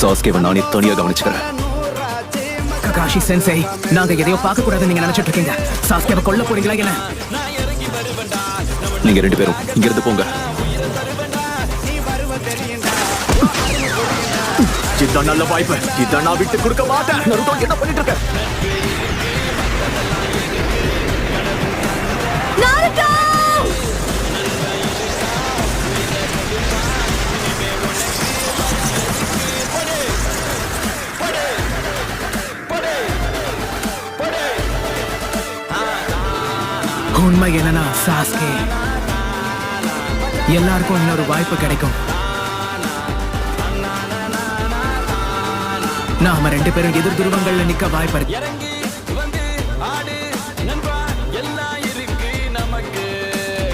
சாஸ்கேவை நானே தனியா கவனிச்சுக்கிறேன். ககாஷி சென்சை, நாங்க எதையோ பார்க்க கூடாதுன்னு நீங்க நினைச்சிட்டு இருக்கீங்க. சாஸ்கேவை கொல்ல போறீங்களா என்ன? நீங்க 2 பேரும் இங்க இருந்து போங்க. இதுதான் நல்ல வாய்ப்பு. இதை நான் விட்டு கொடுக்க மாட்டேன். நருட்டோ என்ன பண்ணிட்டு இருக்க? நாருட்டோ! உண்மை என்னன்னா சாஸ்கே, எல்லாருக்கும் இன்னொரு வாய்ப்பு கிடைக்கும். நாம 2 பேரும் எதிர் துருவங்கள்ல நிக்க வாய்ப்பு இருக்கு.